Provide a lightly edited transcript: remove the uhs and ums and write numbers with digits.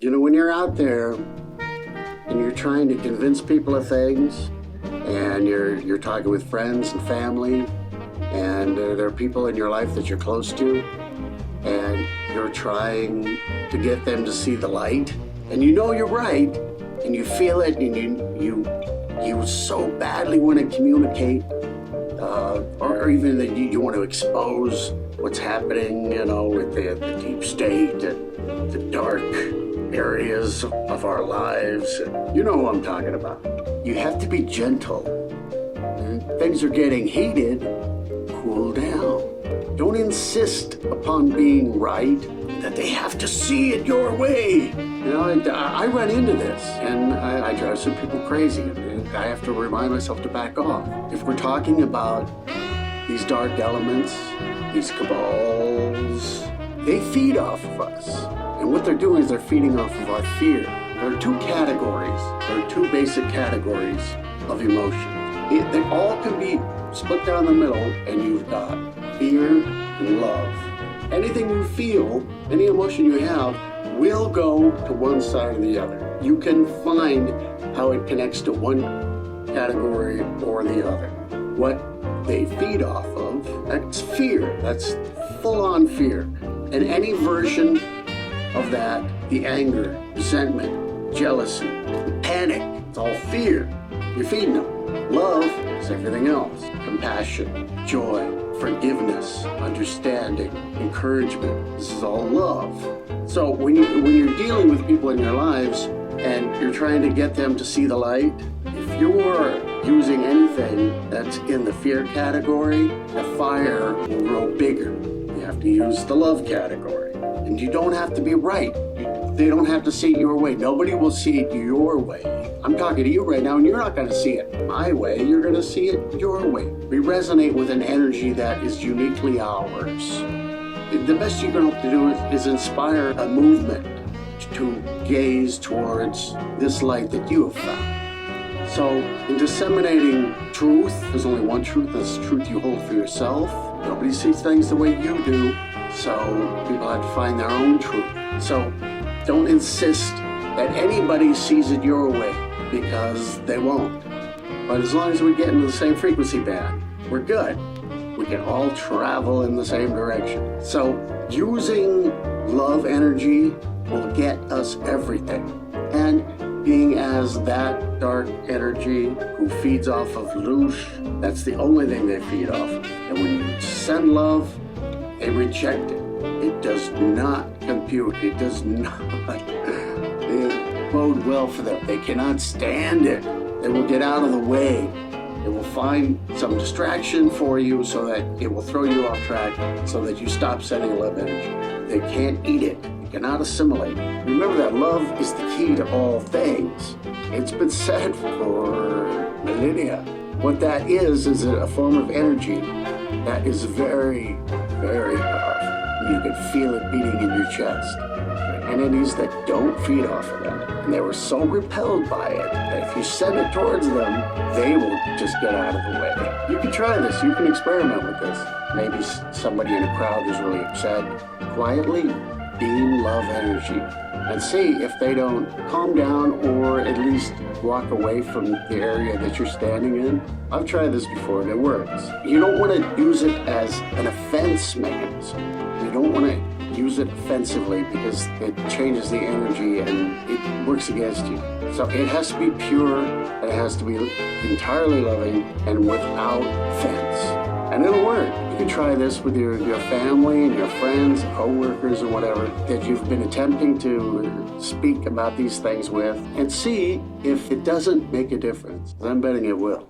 You know, when you're out there and you're trying to convince people of things, and you're talking with friends and family, and there are people in your life that you're close to, and you're trying to get them to see the light, and you know you're right, and you feel it, and you so badly want to communicate, or even that you want to expose what's happening, you know, with the deep state and the dark areas of our lives. You know what I'm talking about. You have to be gentle. Things are getting heated. Cool down. Don't insist upon being right, that they have to see it your way. You know, I run into this, and I drive some people crazy. I have to remind myself to back off. If we're talking about these dark elements, these cabals, they feed off of us. And what they're doing is they're feeding off of our fear. There are two categories. There are two basic categories of emotion. They all can be split down the middle, and you've got fear and love. Anything you feel, any emotion you have, will go to one side or the other. You can find how it connects to one category or the other. What they feed off of, that's fear. That's full-on fear. And any version of that, the anger, resentment, jealousy, panic, it's all fear. You're feeding them. Love is everything else. Compassion, joy, forgiveness, understanding, encouragement. This is all love. So when you're dealing with people in your lives and you're trying to get them to see the light, if you're using anything that's in the fear category, the fire will grow bigger. You have to use the love category. And you don't have to be right. They don't have to see it your way. Nobody will see it your way. I'm talking to you right now, and you're not going to see it my way. You're going to see it your way. We resonate with an energy that is uniquely ours. The best you can hope to do is inspire a movement to gaze towards this light that you have found. So in disseminating truth, there's only one truth. That's the truth you hold for yourself. Nobody sees things the way you do. So people have to find their own truth. So don't insist that anybody sees it your way, because they won't. But as long as we get into the same frequency band, we're good. We can all travel in the same direction. So using love energy will get us everything. And being as that dark energy who feeds off of Loosh, that's the only thing they feed off of. And when you send love, they reject it. It does not compute. It does not bode well for them. They cannot stand it. They will get out of the way. They will find some distraction for you so that it will throw you off track so that you stop sending love energy. They can't eat it. They cannot assimilate. Remember that love is the key to all things. It's been said for millennia. What that is a form of energy that is very, very powerful. You can feel it beating in your chest. Entities that don't feed off of that, and they were so repelled by it that if you send it towards them, they will just get out of the way. You can try this. You can experiment with this. Maybe somebody in a crowd is really upset. Quietly beam love energy and see if they don't calm down or at least walk away from the area that you're standing in. I've tried this before and it works. You don't want to use it as an offense mechanism. You don't want to use it offensively because it changes the energy and it works against you. So it has to be pure, it has to be entirely loving and without offense. And it'll work. You can try this with your family and your friends, co-workers or whatever that you've been attempting to speak about these things with and see if it doesn't make a difference. I'm betting it will.